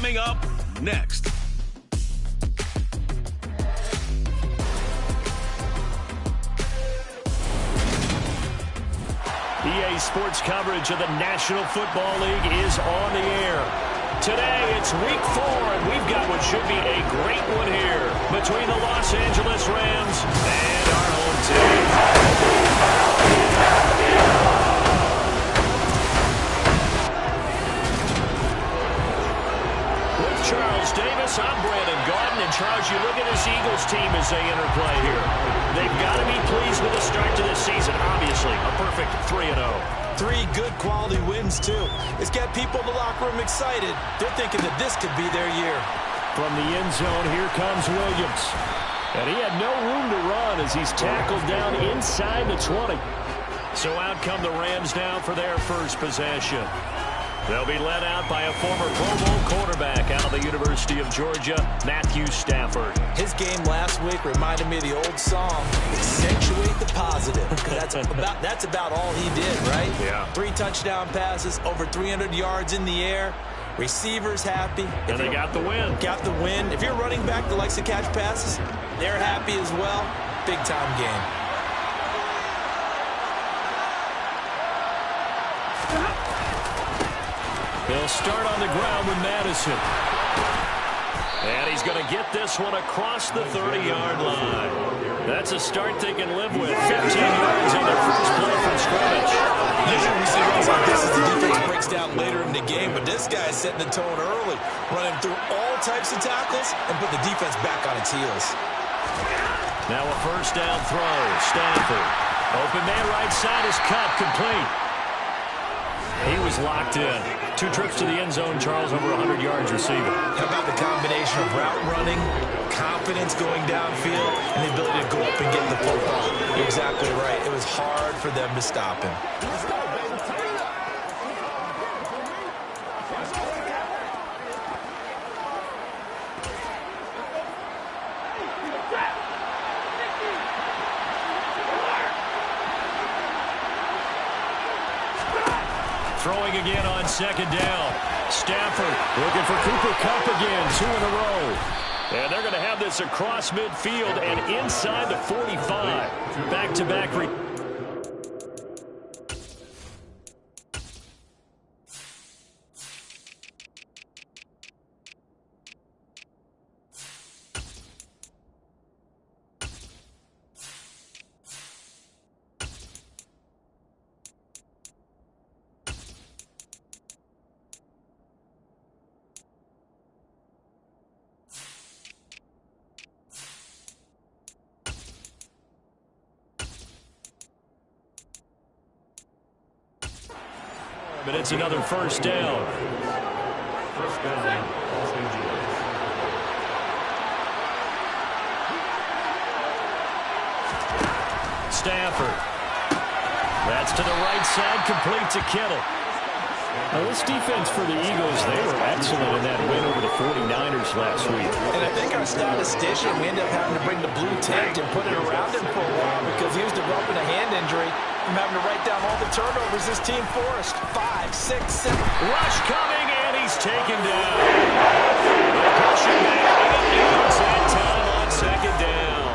Coming up next. EA Sports coverage of the National Football League is on the air. Today, it's week 4, and we've got what should be a great one here between the Los Angeles Rams and our home team. With Charles Davis, I'm Brandon Gaudin, and Charles, you look at this Eagles team as they enter play here. They've got to be pleased with the start to this season. Obviously, a perfect 3-0. 3 good quality wins, too. It's got people in the locker room excited. They're thinking that this could be their year. From the end zone, here comes Williams. And he had no room to run as he's tackled down inside the 20. So out come the Rams now for their first possession. They'll be led out by a former Pro Bowl quarterback out of the University of Georgia, Matthew Stafford. His game last week reminded me of the old song, accentuate the positive. That's about all he did, right? Yeah. 3 touchdown passes, over 300 yards in the air. Receivers happy. And they got the win. Got the win. If you're running back that likes to catch passes, they're happy as well. Big-time game. He'll start on the ground with Madison. And he's going to get this one across the 30-yard line. That's a start they can live with. 15 yards on their first play from scrimmage. Usually we see runs like this as the defense breaks down later in the game, but this guy is setting the tone early, running through all types of tackles and put the defense back on its heels. Now a first down throw. Stafford. Open man right side is cut. Complete. He was locked in. 2 trips to the end zone, Charles, over 100 yards receiving. How about the combination of route running, confidence going downfield, and the ability to go up and get the football? You're exactly right. It was hard for them to stop him. Throwing again on second down. Stafford looking for Cooper Kupp again. 2 in a row. And they're going to have this across midfield and inside the 45. Back-to-back. But it's another first down. Stafford. That's to the right side, complete to Kittle. Now, this defense for the Eagles, they were excellent in that win over the 49ers last week. And I think our statistician, we ended up having to bring the blue tent and put it around him for a while because he was developing a hand injury from having to write down all the turnovers this team forced. 5, 6, 7. Rush coming, and he's taken down. Pushing back, and that time on second down.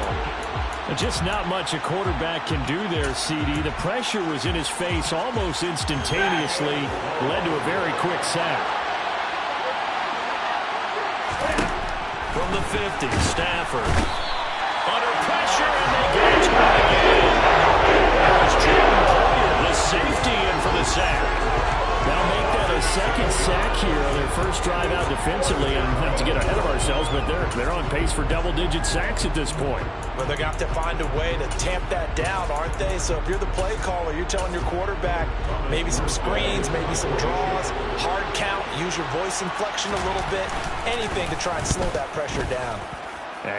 Just not much a quarterback can do there, CD. The pressure was in his face almost instantaneously. Led to a very quick sack. From the 50, Stafford. Under pressure, and they get to it again. There's Jordan Poyer, the safety, in for the sack. Now make that a second sack here on their first drive out defensively. And not to get ahead of ourselves, but they're on pace for double-digit sacks at this point. But they're going to have to find a way to tamp that down, aren't they? So if you're the play caller, you're telling your quarterback maybe some screens, maybe some draws, hard count, use your voice inflection a little bit, anything to try and slow that pressure down.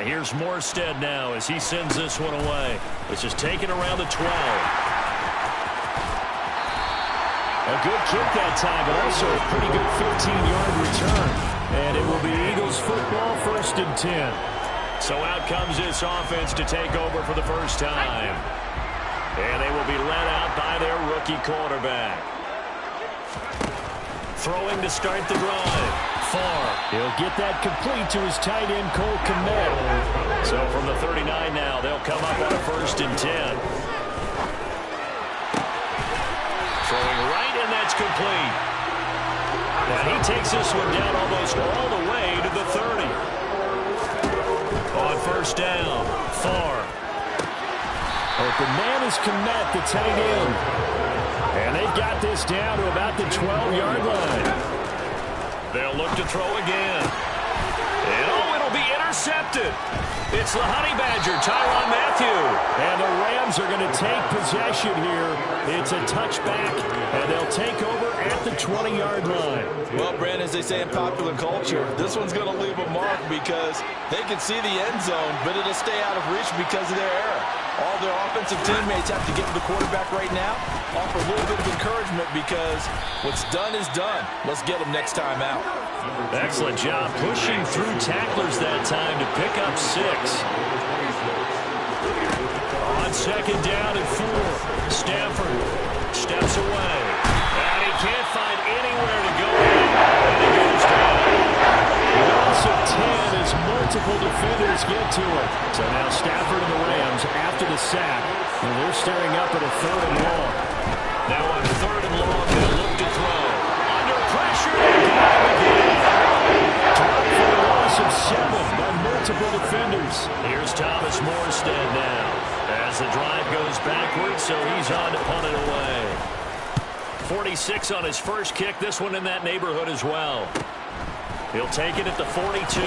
Here's Morstead now as he sends this one away. This is taken around the 12. A good kick that time, but also a pretty good 15-yard return. And it will be Eagles football, 1st and 10. So out comes this offense to take over for the first time. And they will be led out by their rookie quarterback. Throwing to start the drive. far. He'll get that complete to his tight end, Cole Kmet. So from the 39 now, they'll come up on a 1st and 10. Throwing right, and that's complete. And he takes this one down almost all the way to the 30. On 1st down, far. Open man is Kmet, the tight end. And they've got this down to about the 12-yard line. They'll look to throw again. And, oh, it'll be intercepted. It's the Honey Badger, Tyrann Mathieu. And the Rams are going to take possession here. It's a touchback, and they'll take over at the 20-yard line. Well, Brandon, as they say in popular culture, this one's going to leave a mark because they can see the end zone, but it'll stay out of reach because of their error. All their offensive teammates have to get to the quarterback right now, offer a little bit of encouragement because what's done is done. Let's get them next time out. Excellent job pushing through tacklers that time to pick up 6. On 2nd down and 4, Stafford steps away. And he can't find anywhere to go. And he goes down. Loss of 10 as multiple defenders get to it. So now Stafford and the Rams after the sack. And they're staring up at a 3rd and long. Now on 3rd and long, they'll look to throw. Under pressure. Dropped for a loss of 7 by multiple defenders. Here's Thomas Morstead now. As the drive goes backwards, so he's on to punt it away. 46 on his first kick. This one in that neighborhood as well. He'll take it at the 42.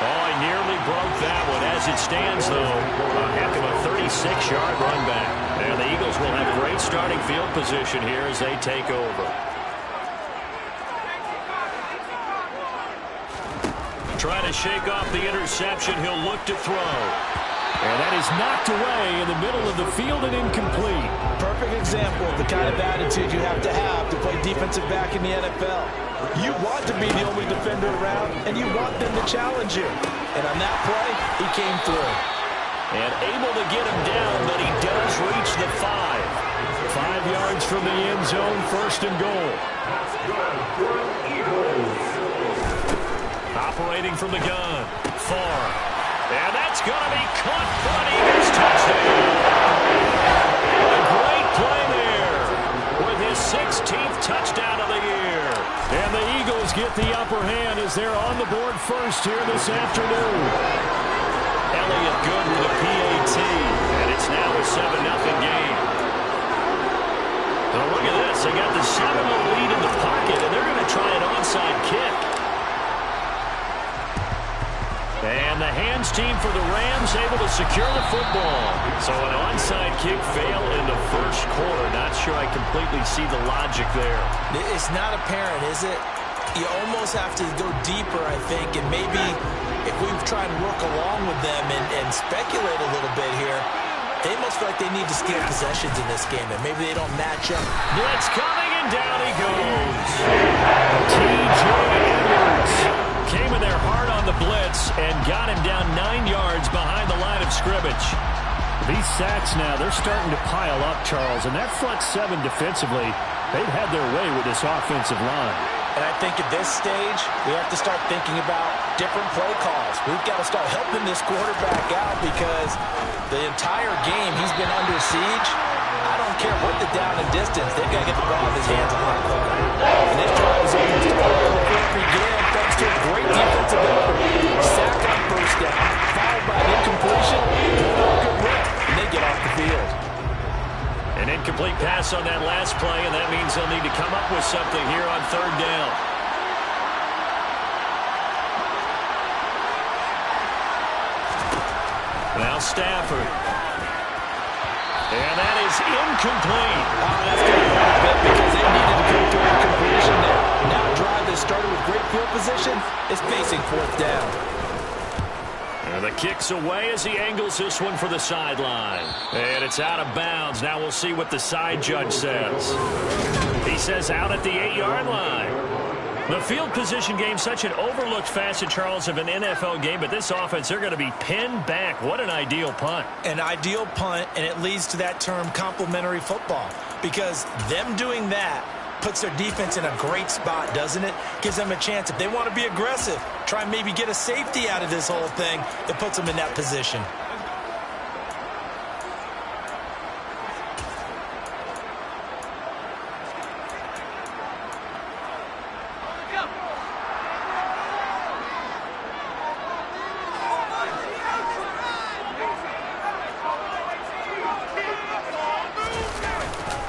Oh, he nearly broke that one. As it stands, though, a heck of a 36-yard run back. And the Eagles will have great starting field position here as they take over. Trying to shake off the interception. He'll look to throw. And that is knocked away in the middle of the field and incomplete. Perfect example of the kind of attitude you have to play defensive back in the NFL. You want to be the only defender around, and you want them to challenge you. And on that play, he came through. And able to get him down, but he does reach the 5. 5 yards from the end zone, 1st and goal. Operating from the gun, far. And that's going to be caught for an Eagles touchdown. A great play there with his 16th touchdown of the year. And the Eagles get the upper hand as they're on the board first here this afternoon. Elliott good with a PAT. And it's now a 7-0 game. Now look at this. They got the 7-0 lead in the pocket, and they're going to try an onside kick. And the hands team for the Rams able to secure the football. So an onside kick fail in the first quarter. Not sure I completely see the logic there. It's not apparent, is it? You almost have to go deeper, I think, and maybe if we try and work along with them and speculate a little bit here, they must feel like they need to steal possessions in this game, and maybe they don't match up. Blitz coming, and down he goes. T.J. Edwards came in there hard on the blitz and got him down 9 yards behind the line of scrimmage. These sacks now, they're starting to pile up, Charles, and that front 7 defensively, they've had their way with this offensive line. And I think at this stage, we have to start thinking about different play calls. We've got to start helping this quarterback out because the entire game he's been under siege. I don't care what the down and distance, they've got to get the ball in his hands a lot quicker. And this drive is almost all began thanks to a great defensive effort. Sack on 1st down, followed by an incompletion, good rip, and they get off the field. An incomplete pass on that last play, and that means they'll need to come up with something here on 3rd down. Now Stafford. And that is incomplete. Oh, that's going to hurt a bit because they needed to come through a completion there. Now a drive that started with great field position is facing 4th down. And the kick's away as he angles this one for the sideline. And it's out of bounds. Now we'll see what the side judge says. He says out at the 8-yard line. The field position game, such an overlooked facet, Charles, of an NFL game, but this offense, they're going to be pinned back. What an ideal punt. An ideal punt, and it leads to that term complementary football. because them doing that puts their defense in a great spot, doesn't it? Gives them a chance. If they want to be aggressive, try and maybe get a safety out of this whole thing, that puts them in that position.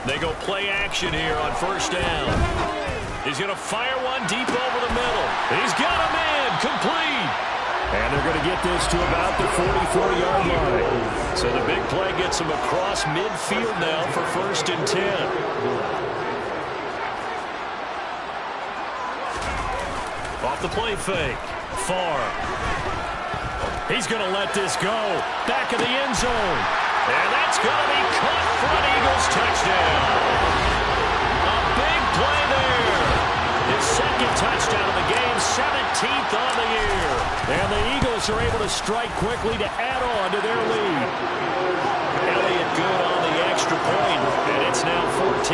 They go play action here on first down. He's going to fire one deep over the middle. He's got him in, complete. And they're going to get this to about the 44-yard line. So the big play gets them across midfield now for first and 10. Off the play fake. Farr. He's going to let this go. Back of the end zone. And that's going to be caught for an Eagles touchdown. A big play there. His second touchdown of the game, 17th on the year. And the Eagles are able to strike quickly to add on to their lead. Elliott good on the extra point, and it's now 14-0.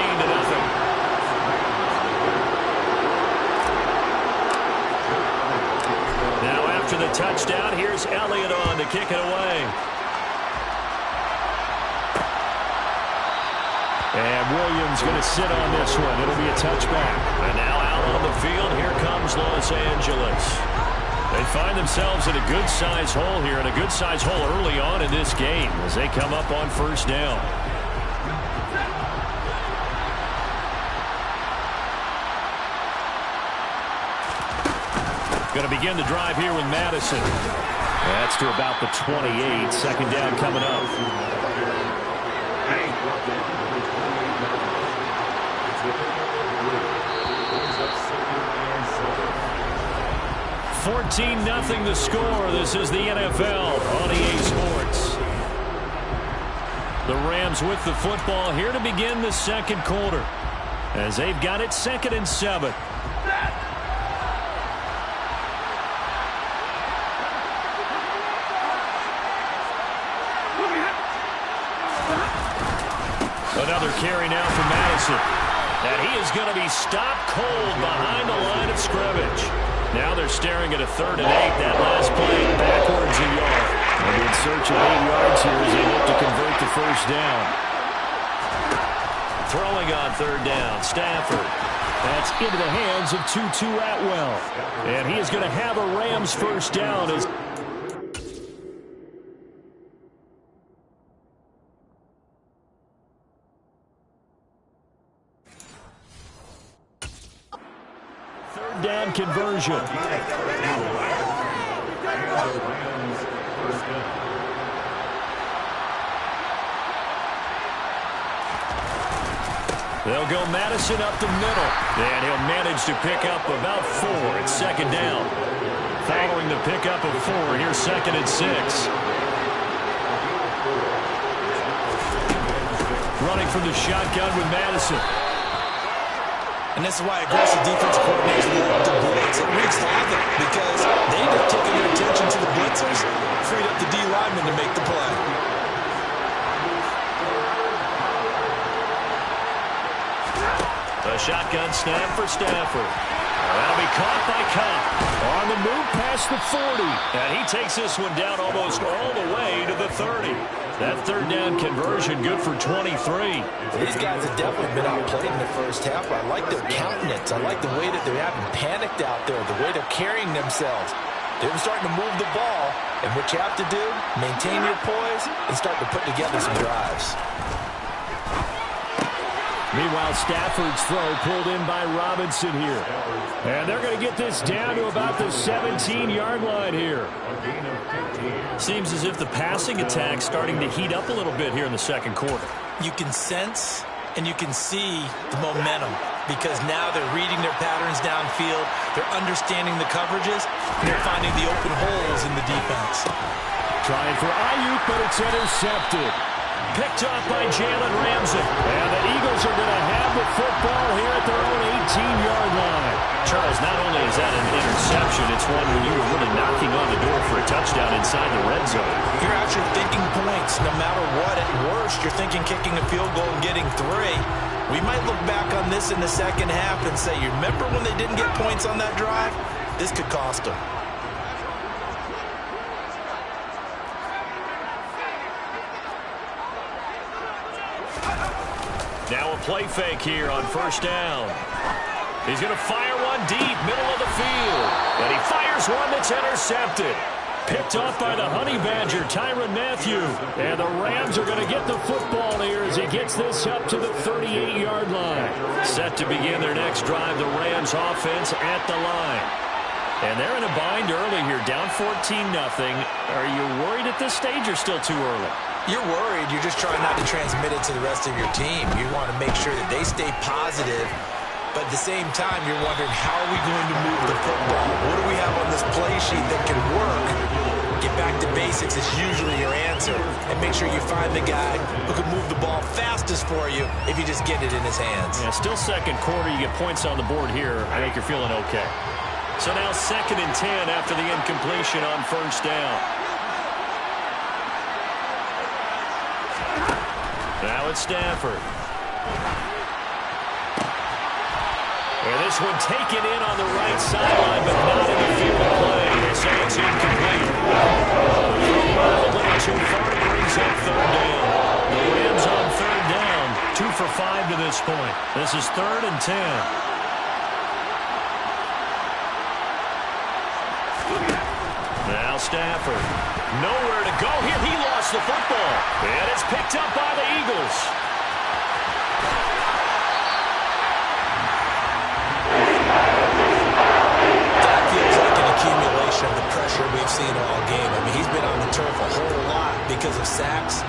Now after the touchdown, here's Elliott on to kick it away. And Williams going to sit on this one. It'll be a touchback. And now out on the field, here comes Los Angeles. They find themselves in a good-sized hole here, and a good-sized hole early on in this game as they come up on first down. Going to begin the drive here with Madison. That's to about the 28. Second down coming up. 14-0 the score. This is the NFL on EA Sports. The Rams with the football here to begin the second quarter as they've got it 2nd and 7. Another carry now for Madison. And he is going to be stopped cold behind the line of scrimmage. Now they're staring at a 3rd and 8. That last play backwards a yard. And in search of 8 yards here as they look to convert the first down. Throwing on 3rd down, Stafford. That's into the hands of Tutu Atwell. And he is going to have a Rams first down as down conversion. They'll go Madison up the middle, and he'll manage to pick up about 4 at 2nd down. Following the pickup of 4, here's 2nd and 6. Running from the shotgun with Madison. And this is why aggressive defensive coordinators love to blitz. It wreaks havoc because they end up taking their attention to the blitzers, freed up the D lineman to make the play. A shotgun snap for Stafford. That'll be caught by Cobb. On the move past the 40. And he takes this one down almost all the way to the 30. That 3rd down conversion good for 23. These guys have definitely been outplayed in the first half. I like their countenance. I like the way that they haven't panicked out there, the way they're carrying themselves. They're starting to move the ball. And what you have to do, maintain your poise and start to put together some drives. Meanwhile, Stafford's throw pulled in by Robinson here. And they're going to get this down to about the 17-yard line here. Seems as if the passing attack's starting to heat up a little bit here in the second quarter. You can sense and you can see the momentum because now they're reading their patterns downfield. They're understanding the coverages. And they're finding the open holes in the defense. Trying for Ayuk, but it's intercepted. Picked off by Jalen Ramsey. And the Eagles are going to have the football here at their own 18-yard line. Charles, not only is that an interception, it's one where you were really knocking on the door for a touchdown inside the red zone. You're actually thinking points. No matter what, at worst, you're thinking kicking a field goal and getting 3. We might look back on this in the second half and say, you remember when they didn't get points on that drive? This could cost them. Now a play fake here on first down. He's going to fire one deep, middle of the field. And he fires one that's intercepted. Picked off by the Honey Badger, Tyrann Mathieu. And the Rams are going to get the football here as he gets this up to the 38-yard line. Set to begin their next drive, the Rams offense at the line. And they're in a bind early here, down 14-0. Are you worried at this stage or still too early? You're worried. You're just trying not to transmit it to the rest of your team. You want to make sure that they stay positive. But at the same time, you're wondering, how are we going to move the football? What do we have on this play sheet that can work? Get back to basics is usually your answer. And make sure you find the guy who can move the ball fastest for you if you just get it in his hands. Yeah, still second quarter. You get points on the board here. I think you're feeling okay. So now 2nd and 10 after the incompletion on first down. Now it's Stafford. And this one taken in on the right sideline, but not in the field of play. So it's incomplete. A little too far, brings up 3rd down. The Rams on 3rd down. 2 for 5 to this point. This is 3rd and 10. Now Stafford. Nowhere to go here. He lost the football. And it's picked up by the Eagles. That feels like an accumulation of the pressure we've seen all game. I mean, he's been on the turf a whole lot because of sacks.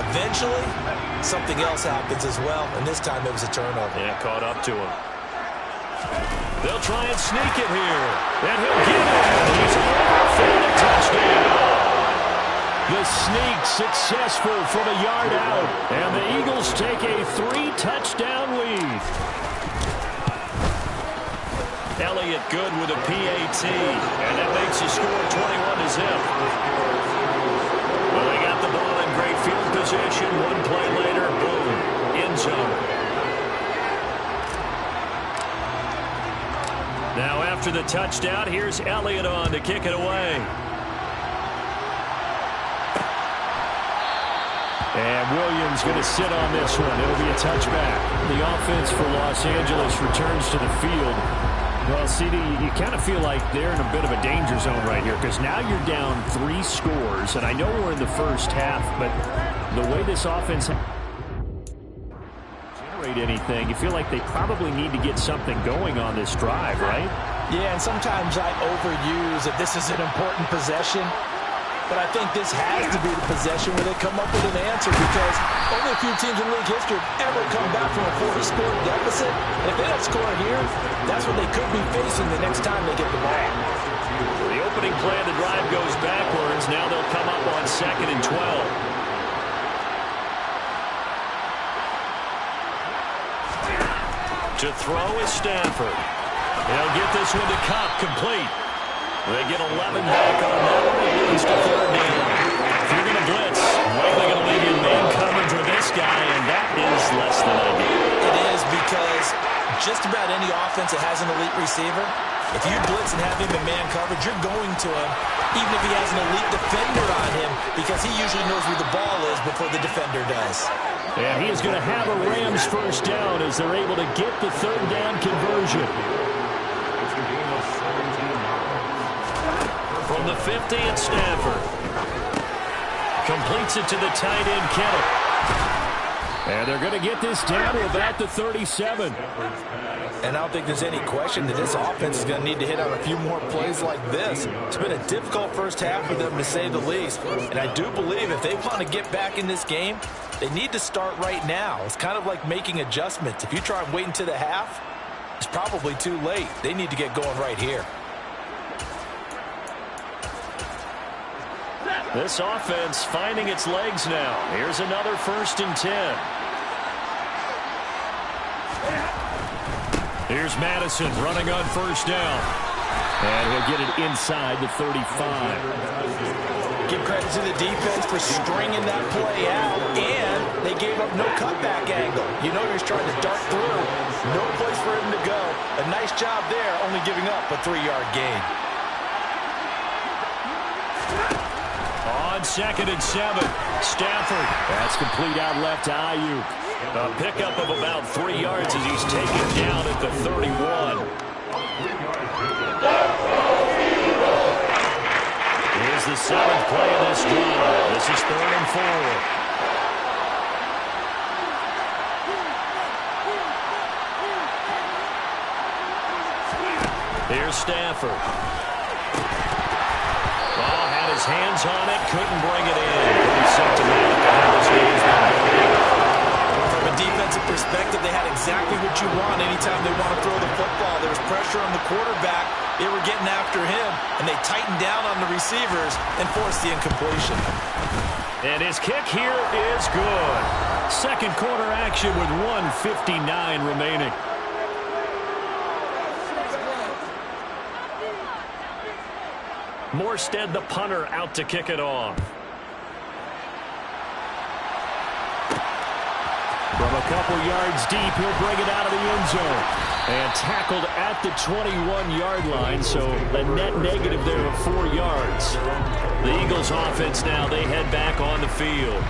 Eventually, something else happens as well, and this time it was a turnover. Yeah, caught up to him. They'll try and sneak it here. And he'll get it. He's over for the touchdown. The sneak successful from a yard out. And the Eagles take a 3-touchdown lead. Elliott good with a PAT. And that makes the score 21-0. Well, they got the ball in great field position. One play later, boom, end zone. Now after the touchdown, here's Elliott on to kick it away. And Williams going to sit on this one. It'll be a touchback. The offense for Los Angeles returns to the field. Well, CD, you kind of feel like they're in a bit of a danger zone right here because now you're down 3 scores. And I know we're in the first half, but the way this offense generate anything, you feel like they probably need to get something going on this drive, right? Yeah, and sometimes I overuse that this is an important possession. But I think this has to be the possession where they come up with an answer because only a few teams in league history have ever come back from a 40-score deficit. And if they don't score here, that's what they could be facing the next time they get the ball. The opening play of the drive goes backwards. Now they'll come up on 2nd and 12. To throw is Stafford. They'll get this one to Cobb, complete. They get 11 back on that one. It leads to 3rd down. If you're going to blitz, likely going to leave you in man coverage with this guy, and that is less than ideal. It is because just about any offense that has an elite receiver, if you blitz and have him in man coverage, you're going to him, even if he has an elite defender on him, because he usually knows where the ball is before the defender does. And he is going to have a Rams first down as they're able to get the 3rd down conversion. From the 50 at Stafford. Completes it to the tight end, Kittle. And they're going to get this down to about the 37. And I don't think there's any question that this offense is going to need to hit on a few more plays like this. It's been a difficult first half for them, to say the least. And I do believe if they want to get back in this game, they need to start right now. It's kind of like making adjustments. If you try and wait until the half, it's probably too late. They need to get going right here. This offense finding its legs now. Here's another 1st and 10. Here's Madison running on first down. And he'll get it inside the 35. Give credit to the defense for stringing that play out, and they gave up no cutback angle. You know he's trying to dart through. No place for him to go. A nice job there, only giving up a 3-yard gain. On 2nd and 7, Stafford. That's complete out left to Ayuk. A pickup of about 3 yards as he's taken down at the 31. Here's the 7th play of this drive. This is 3rd and 4. Here's Stafford. Ball had his hands on it, couldn't bring it in. Pretty symptomatic of how this game's been going. From a defensive perspective, they had exactly what you want anytime they want to throw the football. There was pressure on the quarterback. They were getting after him, and they tightened down on the receivers and forced the incompletion. And his kick here is good. Second quarter action with 1:59 remaining. Morstead, the punter, out to kick it off. From a couple yards deep, he'll bring it out of the end zone. And tackled at the 21-yard line, so a net negative there of 4 yards. The Eagles offense now, they head back on the field.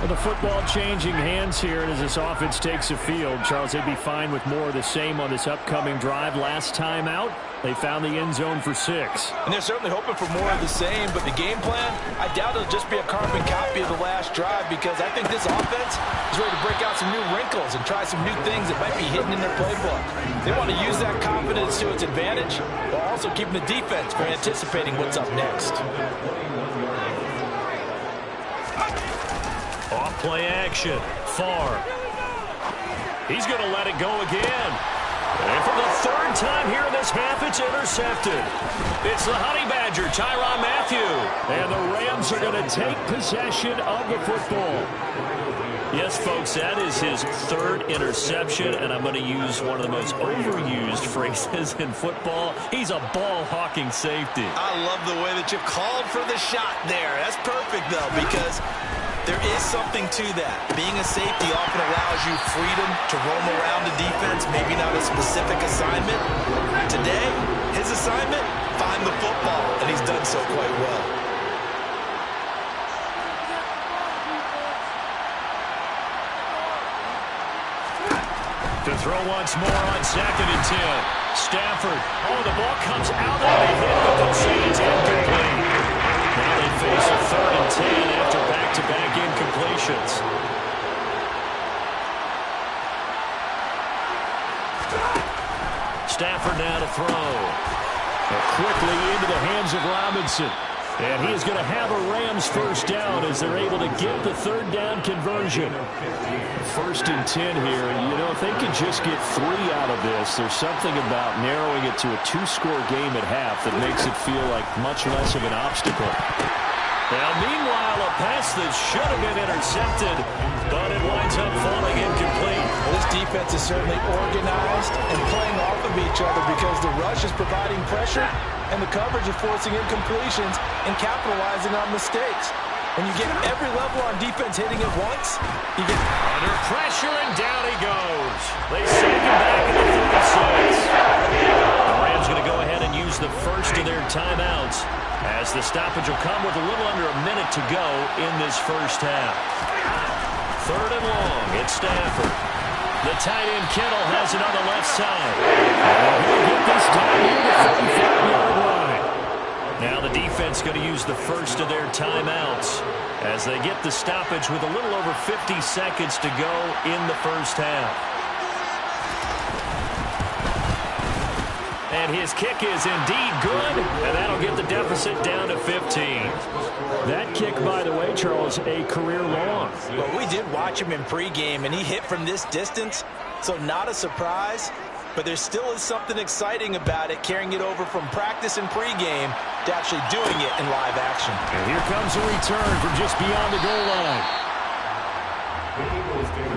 Well, the football changing hands here as this offense takes the field. Charles, they'd be fine with more of the same on this upcoming drive. Last time out, they found the end zone for 6. And they're certainly hoping for more of the same, but the game plan, I doubt it'll just be a carbon copy of the last drive, because I think this offense is ready to break out some new wrinkles and try some new things that might be hidden in their playbook. They want to use that confidence to its advantage, while also keeping the defense from anticipating what's up next. Off play action. Farr. He's going to let it go again. And for the 3rd time here in this half, it's intercepted. It's the Honey Badger, Tyrann Mathieu. And the Rams are going to take possession of the football. Yes, folks, that is his 3rd interception, and I'm going to use one of the most overused phrases in football. He's a ball-hawking safety. I love the way that you called for the shot there. That's perfect, though, because there is something to that. Being a safety often allows you freedom to roam around the defense, maybe not a specific assignment. Today, his assignment, find the football, and he's done so quite well. To throw once more on 2nd and 10. Stafford. Oh, the ball comes out of the hit, but they'll say it's incomplete. Now they face a 3rd and 10 after back-to-back incompletions. Stafford now to throw. Quickly into the hands of Robinson. And he is going to have a Rams first down as they're able to get the 3rd down conversion. 1st and 10 here. You know, if they could just get 3 out of this, there's something about narrowing it to a 2-score game at half that makes it feel like much less of an obstacle. Now, meanwhile, a pass that should have been intercepted, but it winds up falling incomplete. Well, this defense is certainly organized and playing off of each other, because the rush is providing pressure and the coverage is forcing incompletions and capitalizing on mistakes. When you get every level on defense hitting at once, you get under pressure, and down he goes. They send him back at the 36. The Rams going to go ahead and use the first of their timeouts, as the stoppage will come with a little under a minute to go in this first half. 3rd and long. It's Stafford. The tight end Kittle has it on the left side. And he'll get this time near the 35-yard line. Now the defense going to use the first of their timeouts as they get the stoppage with a little over 50 seconds to go in the first half. And his kick is indeed good, and that'll get the deficit down to 15. That kick, by the way, Charles, a career long. Well, we did watch him in pregame, and he hit from this distance, so not a surprise. But there still is something exciting about it, carrying it over from practice and pregame to actually doing it in live action. And here comes a return from just beyond the goal line.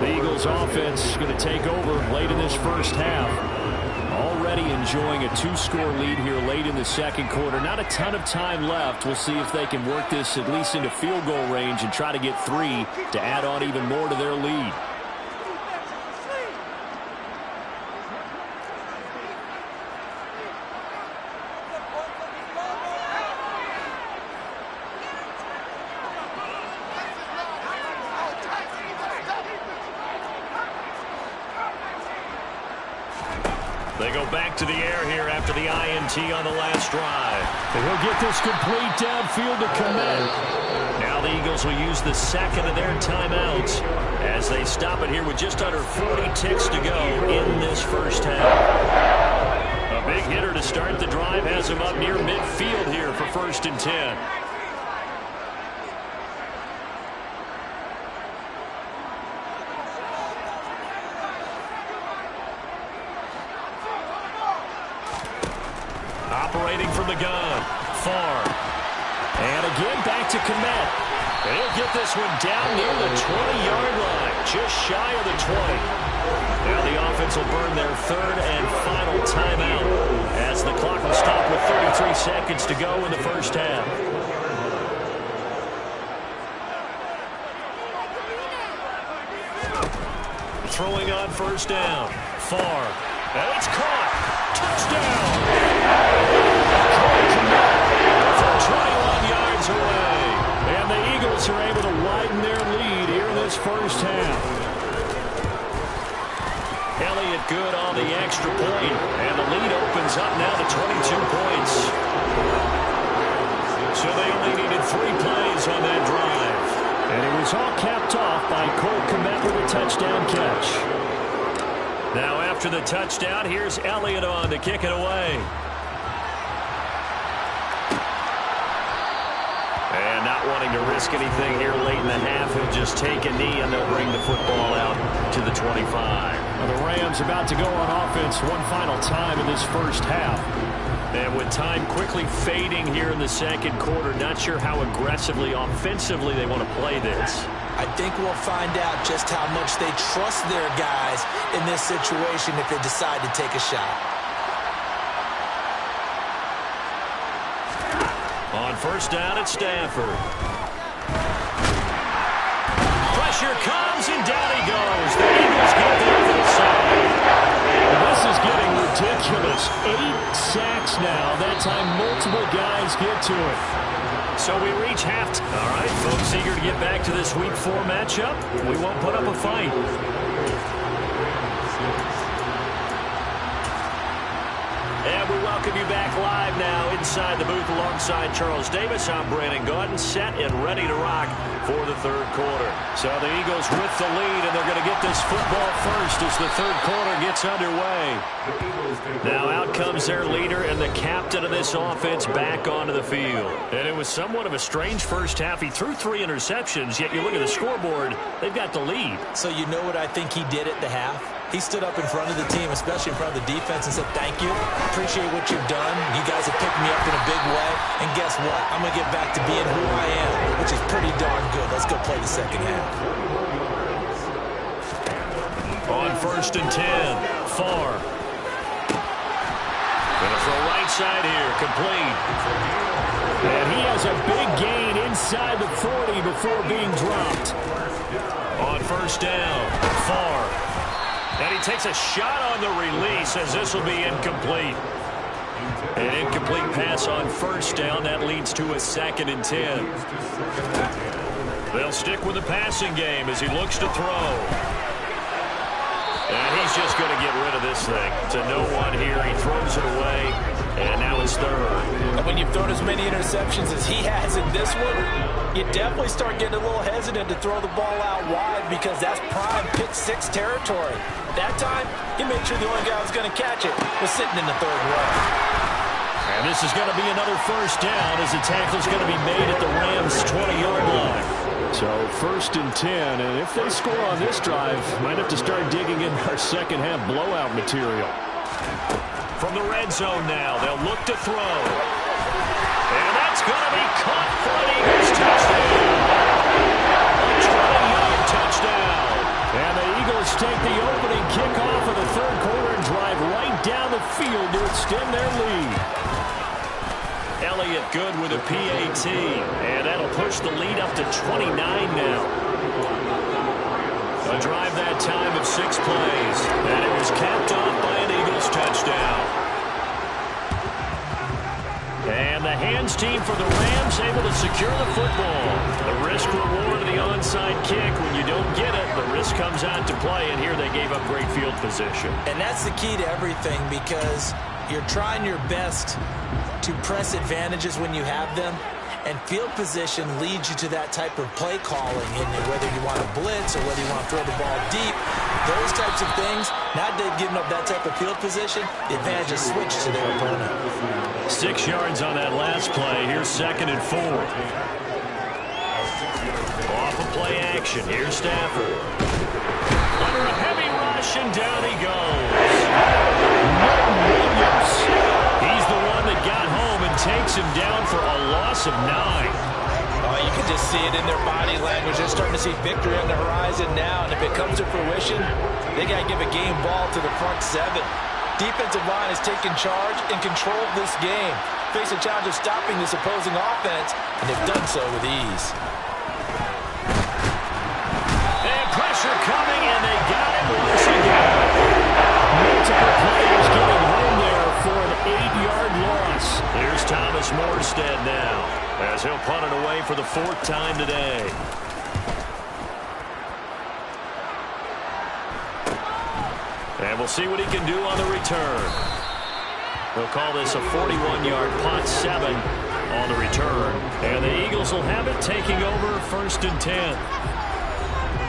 The Eagles Eagles offense going to take over late in this first half. Already enjoying a two-score lead here late in the second quarter. Not a ton of time left. We'll see if they can work this at least into field goal range and try to get 3 to add on even more to their lead. They go back to the air here after the INT on the last drive. And he'll get this complete downfield to Komet. Now the Eagles will use the second of their timeouts as they stop it here with just under 40 ticks to go in this first half. A big hitter to start the drive has him up near midfield here for 1st and 10. Operating from the gun, far. And again back to Komet. And he'll get this one down near the 20-yard line, just shy of the 20. Now the offense will burn their 3rd and final timeout as the clock will stop with 33 seconds to go in the first half. Throwing on 1st down, far. And it's caught. Touchdown. 21 yards away. And the Eagles are able to widen their lead here in this first half. Elliott good on the extra point. And the lead opens up now to 22 points. So they only needed 3 plays on that drive. And it was all capped off by Cole Komet with a touchdown catch. Now after the touchdown, here's Elliott on to kick it away. And not wanting to risk anything here late in the half, he'll just take a knee and they'll bring the football out to the 25. Well, the Rams about to go on offense one final time in this first half. And with time quickly fading here in the second quarter, not sure how aggressively, offensively they want to play this. I think we'll find out just how much they trust their guys in this situation if they decide to take a shot. On 1st down, it's Stafford. Pressure comes, and down he goes. The Eagles get the other side. This is getting ridiculous. 8 sacks now. That time, multiple guys get to it. So we reach halftime. All right, folks, eager to get back to this Week 4 matchup. We won't put up a fight. And we welcome you back live now inside the booth alongside Charles Davis. I'm Brandon Gaudin, set and ready to rock for the 3rd quarter. So the Eagles with the lead, and they're going to get this football first as the 3rd quarter gets underway. Now out comes their leader and the captain of this offense back onto the field. And it was somewhat of a strange first half. He threw 3 interceptions, yet you look at the scoreboard, they've got the lead. So you know what I think he did at the half? He stood up in front of the team, especially in front of the defense, and said, thank you. Appreciate what you've done. You guys have picked me up in a big way. And guess what? I'm going to get back to being who I am, which is pretty darn good. Let's go play the second half. On 1st and 10, far. Going to throw right side here, complete. And he has a big gain inside the 40 before being dropped. On 1st down, far. And he takes a shot on the release as this will be incomplete. An incomplete pass on 1st down. That leads to a 2nd and 10. They'll stick with the passing game as he looks to throw. And he's just going to get rid of this thing. To no one here. He throws it away. And now it's 3rd. And when you've thrown as many interceptions as he has in this one, you definitely start getting a little hesitant to throw the ball out wide because that's prime pick 6 territory. That time, he made sure the only guy who was going to catch it was sitting in the 3rd row. And this is going to be another 1st down as the tackle is going to be made at the Rams' 20-yard line. So 1st and 10, and if they score on this drive, might have to start digging in our second half blowout material. From the red zone now, they'll look to throw. And that's going to be caught for an Eagles touchdown. A 20-yard touchdown. And the Eagles take the opening kickoff of the third quarter and drive right down the field to extend their lead. Elliott good with a PAT, and that'll push the lead up to 29 now. A drive that time of 6 plays, and it was capped off by an Eagles touchdown. And the hands team for the Rams able to secure the football. The risk-reward of the onside kick. When you don't get it, the risk comes out to play, and here they gave up great field position. And that's the key to everything, because you're trying your best to press advantages when you have them, and field position leads you to that type of play calling, and whether you want to blitz or whether you want to throw the ball deep, those types of things. Now they've given up that type of field position, the advantage is switched to their opponent. 6 yards on that last play. Here's 2nd and 4. Off of play action. Here's Stafford. Under a heavy rush, and down he goes. Williams. He's the one that got home and takes him down for a loss of 9. Oh, you can just see it in their body language. They're starting to see victory on the horizon now, and if it comes to fruition, they got to give a game ball to the front 7. Defensive line has taken charge and controlled this game. Face a challenge of stopping this opposing offense, and they've done so with ease. And pressure coming, and they got him once again. Multiple players getting home there for an 8-yard loss. Here's Thomas Morstead now, as he'll punt it away for the 4th time today. And we'll see what he can do on the return. They'll call this a 41-yard punt, 7 on the return. And the Eagles will have it, taking over 1st and 10.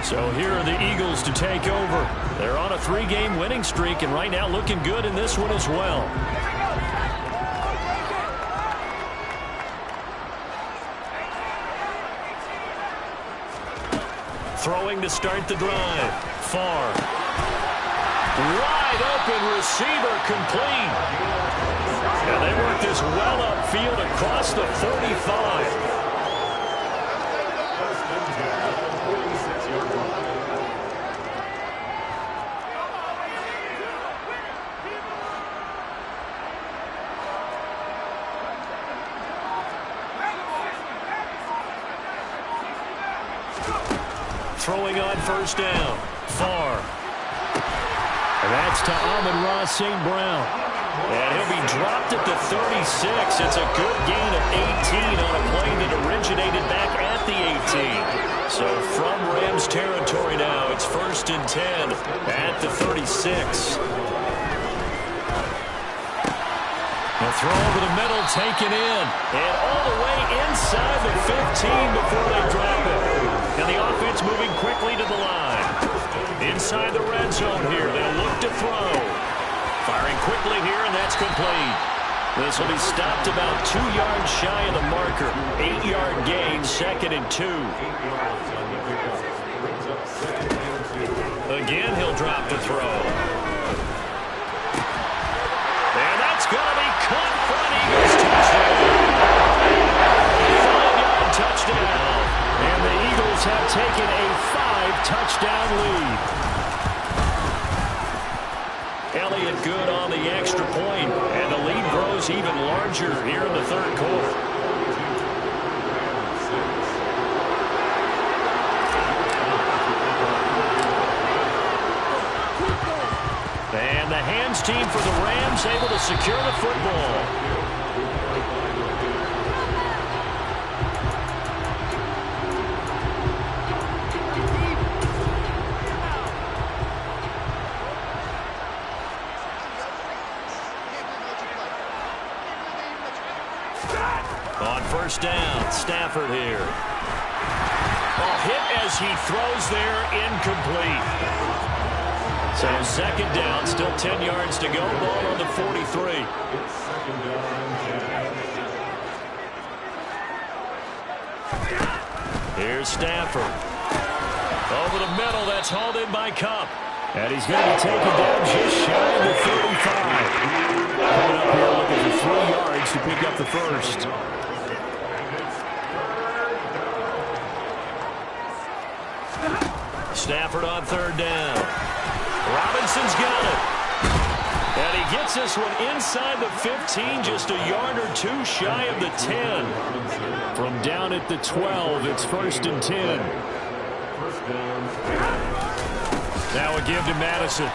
So here are the Eagles to take over. They're on a 3-game winning streak, and right now looking good in this one as well. Throwing to start the drive. Far. Wide open receiver, complete. And they work this well upfield across the 35. Throwing on 1st down. Far. And that's to Amon-Ra St. Brown. And he'll be dropped at the 36. It's a good gain of 18 on a play that originated back at the 18. So from Rams territory now, it's 1st and 10 at the 36. The throw over the middle, taken in. And all the way inside the 15 before they drop it. And the offense moving quickly to the line. Inside the red zone here, they'll look to throw. Firing quickly here, and that's complete. This will be stopped about 2 yards shy of the marker. 8-yard gain, 2nd and 2. Again, he'll drop the throw. And that's going to be caught for an Eagles touchdown. 5-yard touchdown. And the Eagles have taken a 5-touchdown lead. Elliott good on the extra point, and the lead grows even larger here in the 3rd quarter. And the hands team for the Rams able to secure the football. On 1st down, Stafford here. Hit as he throws there, incomplete. So 2nd down, still 10 yards to go. Ball on the 43. Here's Stafford. Over the middle, that's hauled in by Kupp. And he's going to be taken down just shy of the 35. Coming up here looking for 3 yards to pick up the 1st. Stafford on 3rd down. Madison's got it. And he gets this one inside the 15, just a yard or two shy of the 10. From down at the 12, it's 1st and 10. Now a give to Madison.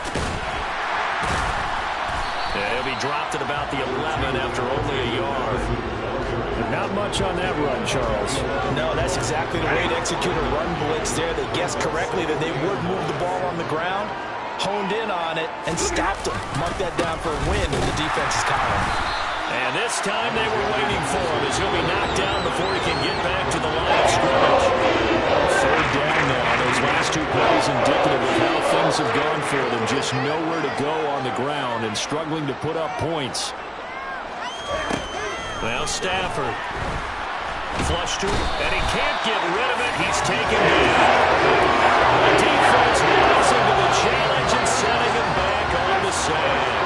He'll be dropped at about the 11 after only a yard. Not much on that run, Charles. No, that's exactly the way to execute a run blitz there. They guessed correctly that they would move the ball on the ground, honed in on it, and stopped them. Mark that down for a win in the defense's column. And this time they were waiting for him as he'll be knocked down before he can get back to the line of scrimmage. 3rd down now. Those last 2 plays indicative of how things have gone for them. Just nowhere to go on the ground and struggling to put up points. Now Stafford. Flush to him, and he can't get rid of it. He's taken down. The defense rising to the challenge and setting him back on the sand.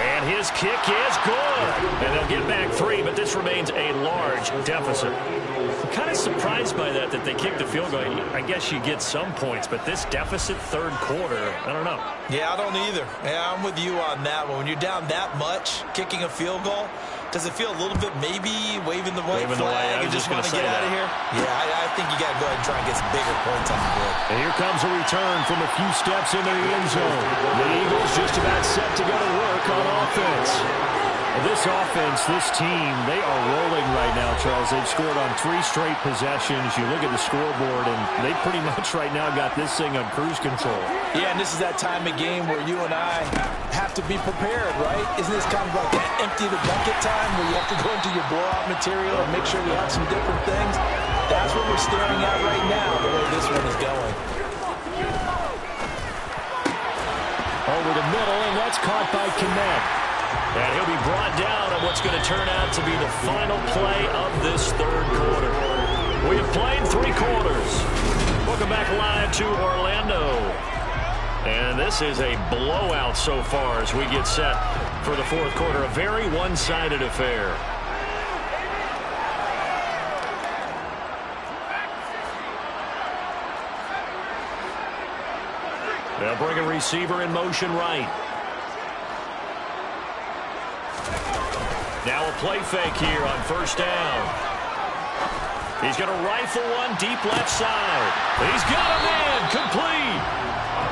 And his kick is good. And they'll get back 3, but this remains a large deficit. I'm kind of surprised by that they kicked the field goal. I guess you get some points, but this deficit 3rd quarter, I don't know. Yeah, I don't either. Yeah, I'm with you on that one. When you're down that much, kicking a field goal, does it feel a little bit maybe waving the white flag and just want to get out of here? Yeah, I think you got to go ahead and try and get some bigger points on the board. And here comes a return from a few steps into the end zone. The Eagles just about set to go to work on offense. This offense, this team, they are rolling right now, Charles. They've scored on 3 straight possessions. You look at the scoreboard, and they pretty much right now got this thing on cruise control. Yeah, and this is that time of game where you and I have to be prepared, right? Isn't this kind of like that empty the bucket time where you have to go into your blowout material and make sure we have some different things? That's what we're staring at right now, the way this one is going. Over the middle, and that's caught by Kmet. And he'll be brought down on what's going to turn out to be the final play of this 3rd quarter. We have played 3 quarters. Welcome back live to Orlando. And this is a blowout so far as we get set for the 4th quarter. A very one-sided affair. They'll bring a receiver in motion right. Now a play fake here on 1st down. He's going to rifle one deep left side. He's got a man complete.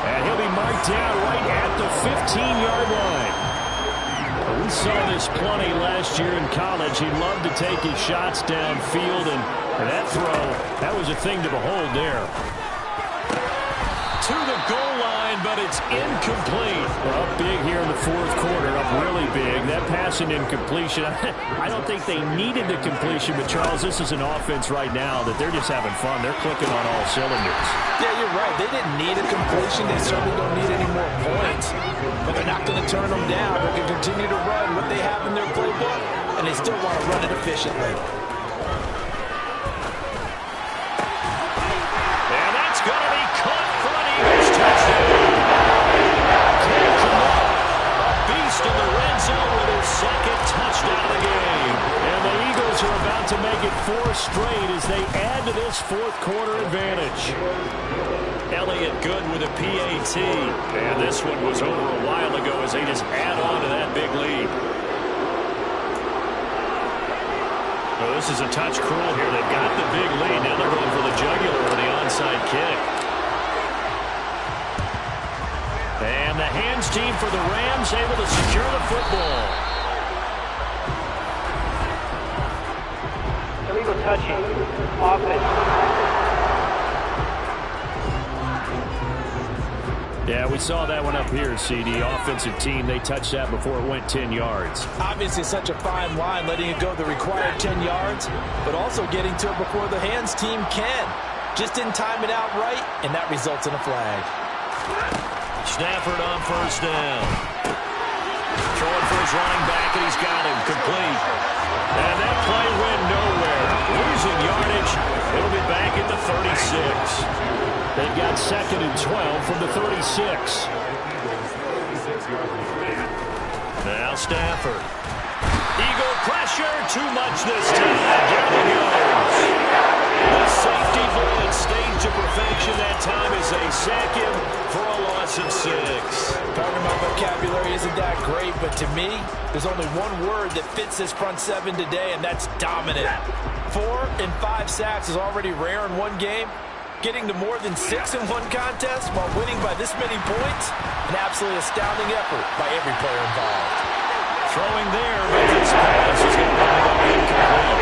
And he'll be marked down right at the 15-yard line. We saw this plenty last year in college. He loved to take his shots downfield, and that throw, that was a thing to behold there. To the goal line, but it's incomplete. We're up big here in the 4th quarter, up really big. That pass and incompletion, I don't think they needed the completion, but Charles, this is an offense right now that they're just having fun. They're clicking on all cylinders. Yeah, you're right. They didn't need a completion. They certainly don't need any more points, but they're not going to turn them down. They're going to continue to run what they have in their playbook, and they still want to run it efficiently. And that's going to be caught for an Eagles touchdown. A beast in the red zone with his 2nd touchdown of the game. And the Eagles are about to make it 4 straight as they add to this 4th quarter advantage. Elliott good with a PAT. And this one was over a while ago as they just add on to that big lead. Well, this is a touch cruel here. They've got the big lead. Now they're going for the jugular with the onside kick. And the hands team for the Rams able to secure the football. Illegal touching. Offense. Yeah, we saw that one up here, CD. Offensive team, they touched that before it went 10 yards. Obviously such a fine line, letting it go the required 10 yards, but also getting to it before the hands team can. Just didn't time it out right, and that results in a flag. Stafford on 1st down. Throwing for his running back, and he's got him complete. And that play went nowhere. Losing yardage. It'll be back at the 36. They've got 2nd and 12 from the 36. Now Stafford. Eagle pressure, too much this time. Down he goes. The safety blitz staged to perfection that time as they sack him for a loss of 6. Pardon my vocabulary isn't that great, but to me, there's only one word that fits this front seven today, and that's dominant. 4 and 5 sacks is already rare in one game. Getting to more than 6 in one contest while winning by this many points, an absolutely astounding effort by every player involved. Throwing there, but this pass is going to wind up incomplete.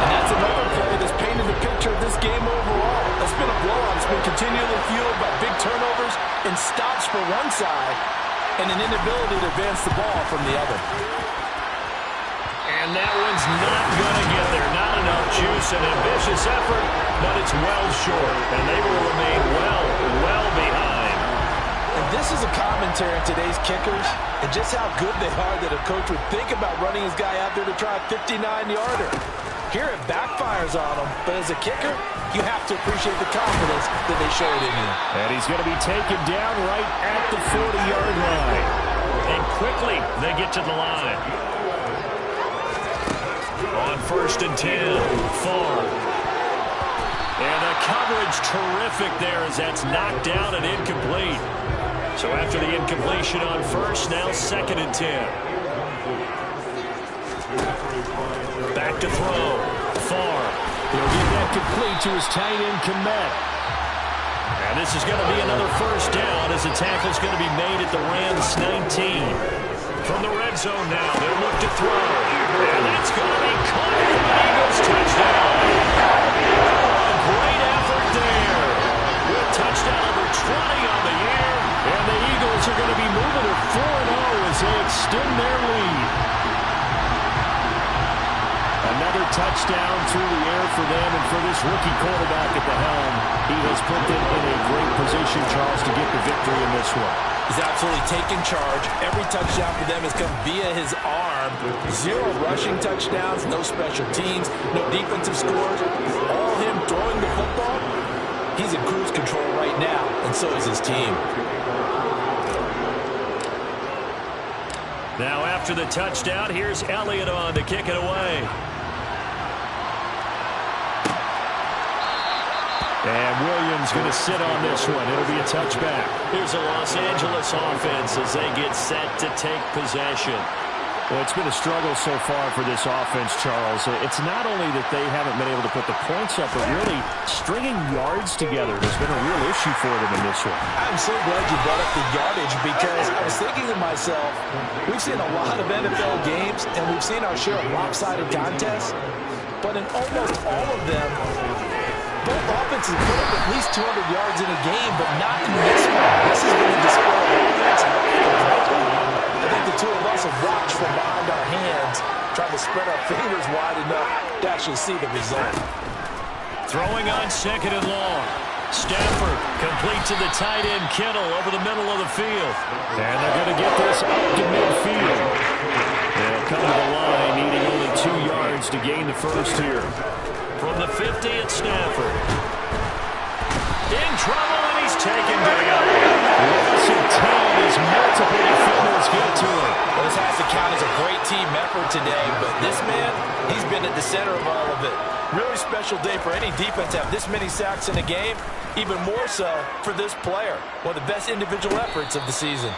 And that's another play that's painted the picture of this game overall. It's been a blowout. It's been continually fueled by big turnovers and stops for one side and an inability to advance the ball from the other. And that one's not going to get there. Not enough juice. An ambitious effort, but it's well short. And they will remain well behind. And this is a commentary on today's kickers and just how good they are that a coach would think about running his guy out there to try a 59-yarder. Here it backfires on him, but as a kicker, you have to appreciate the confidence that they showed in him. And he's going to be taken down right at the 40-yard line. And quickly, they get to the line. On 1st and 10, far. And the coverage terrific there as that's knocked down and incomplete. So after the incompletion on 1st, now 2nd and 10. Back to throw. Far. He'll get that complete to his tight end, Komet. And this is going to be another 1st down as the tackle's going to be made at the Rams 19. From the red zone now, they'll look to throw. And that's going to be caught for the Eagles touchdown. Oh, great effort there. With touchdown number 20 on the year. And the Eagles are going to be moving to 4-0 as they extend their lead. Another touchdown through the air for them, and for this rookie quarterback at the helm, he has put them in a great position, Charles, to get the victory in this one. He's absolutely taken charge. Every touchdown for them has come via his arm. 0 rushing touchdowns, no special teams, no defensive scores. All him throwing the football. He's in cruise control right now, and so is his team. Now after the touchdown, here's Elliott on to kick it away. And Williams going to sit on this one. It'll be a touchback. Here's a Los Angeles offense as they get set to take possession. Well, it's been a struggle so far for this offense, Charles. It's not only that they haven't been able to put the points up, but really stringing yards together has been a real issue for them in this one. I'm so glad you brought up the yardage because I was thinking to myself, we've seen a lot of NFL games and we've seen our share of lopsided contests, but in almost all of them, both offenses put up at least 200 yards in a game, but not in this one. This has been a display of offense. I think the two of us have watched from behind our hands, trying to spread our fingers wide enough to actually see the result. Throwing on 2nd and long. Stafford complete to the tight end, Kittle, over the middle of the field. And they're going to get this up to midfield. They'll come to the line, needing only 2 yards to gain the first here. From the 50 at Stafford. In trouble, and he's taken down. Loss of 10 as multiple defenders get to him. Well, this has to count as a great team effort today, but this man, he's been at the center of all of it. Really special day for any defense to have this many sacks in a game, even more so for this player. One of the best individual efforts of the season.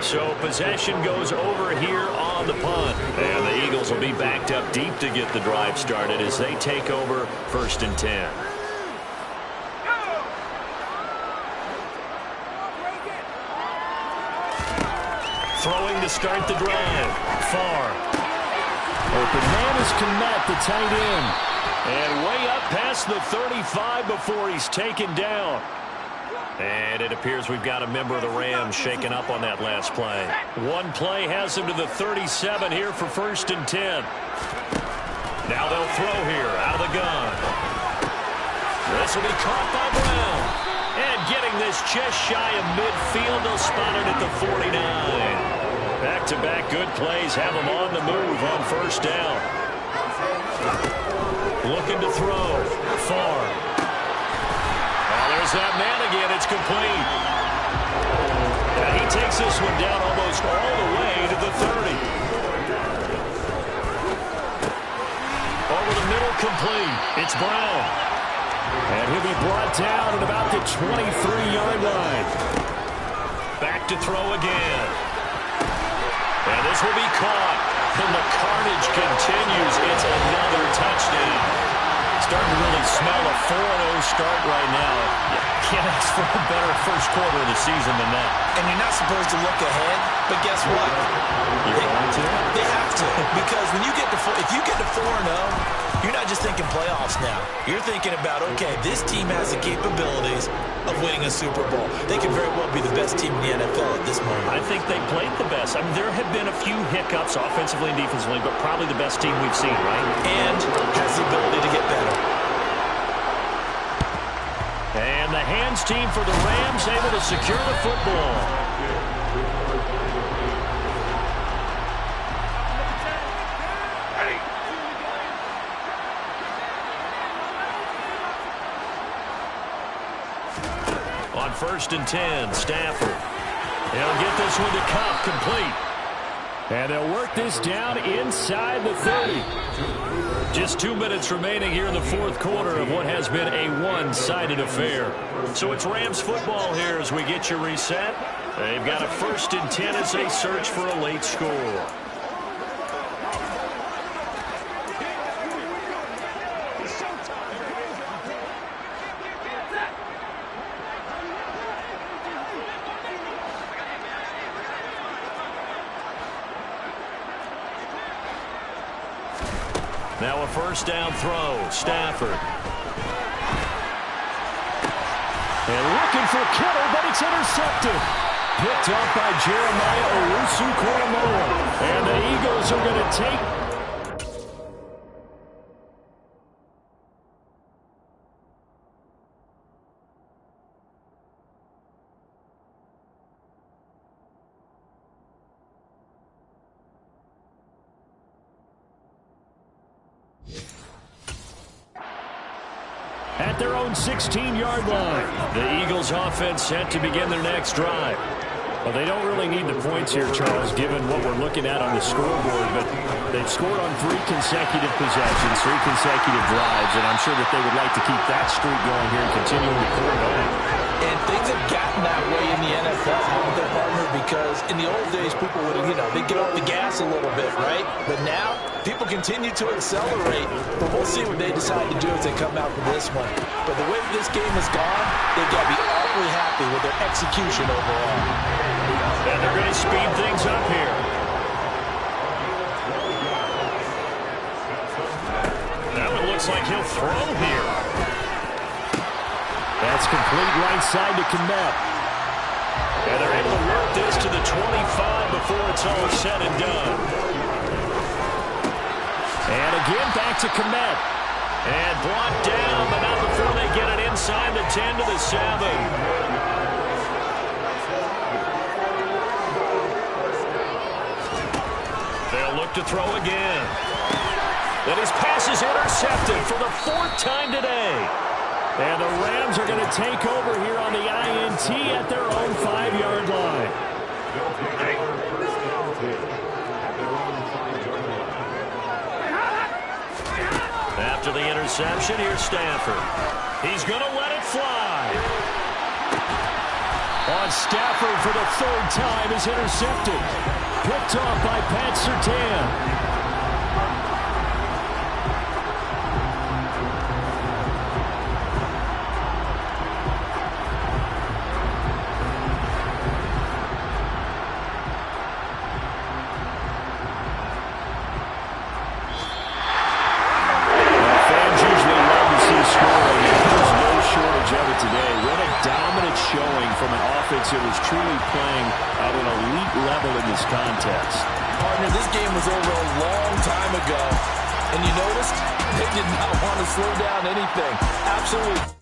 So possession goes over here on the punt. And the Eagles will be backed up deep to get the drive started as they take over 1st and 10. Throwing to start the drive. Far. Open man is Komet, the tight end. And way up past the 35 before he's taken down. And it appears we've got a member of the Rams shaken up on that last play. One play has him to the 37 here for 1st and 10. Now they'll throw here out of the gun. This will be caught by Brown. And getting this just shy of midfield, they'll spot it at the 49. Back-to-back good plays have them on the move on 1st down. Looking to throw. Far. There's that man again. It's complete. And he takes this one down almost all the way to the 30. complete. It's Brown. And he'll be brought down at about the 23-yard line. Back to throw again. And this will be caught. And the carnage continues. It's another touchdown. Starting to really smell a 4-0 start right now. You can't ask for a better first quarter of the season than that. And you're not supposed to look ahead, but guess what? You're going to? They have to, because when you get to if you get to 4-0, you're not just thinking playoffs now. You're thinking about, okay, this team has the capabilities of winning a Super Bowl. They could very well be the best team in the NFL at this moment. I think they played the best. I mean, there have been a few hiccups offensively and defensively, but probably the best team we've seen, right? And has the ability to get better. And the hands team for the Rams able to secure the football. On 1st and 10, Stafford. He'll get this one to Cup, complete. And they'll work this down inside the 30. Just 2 minutes remaining here in the fourth quarter of what has been a one-sided affair. So it's Rams football here as we get you reset. They've got a 1st and 10 as they search for a late score. Now a 1st down throw, Stafford. And looking for Kittle, but it's intercepted. Picked up by Jeremiah Owusu-Koramoah. And the Eagles are going to take... At their own 16-yard line, the Eagles offense set to begin their next drive. Well, they don't really need the points here, Charles, given what we're looking at on the scoreboard, but they've scored on 3 consecutive possessions, 3 consecutive drives, and I'm sure that they would like to keep that streak going here and continue to pull back. And things have gotten that way in the NFL, haven't they, partner? Because in the old days, people would, they'd get off the gas a little bit, right? But now, people continue to accelerate, but we'll see what they decide to do as they come out from this one. But the way this game has gone, they've got to be awfully happy with their execution overall. And they're going to speed things up here. Now it looks like he'll throw here. That's complete right side to Kmet. And they're able to work this to the 25 before it's all said and done. And again, back to Kmet. And brought down, but not before they get it inside the 10 to the 7. They'll look to throw again. And his pass is intercepted for the 4th time today. And the Rams are going to take over here on the INT at their own 5-yard line. After the interception, here's Stafford. He's going to let it fly. On Stafford for the 3rd time is intercepted. Picked off by Pat Surtain. It was truly playing at an elite level in this contest. Partner, this game was over a long time ago. And you noticed they did not want to slow down anything. Absolutely.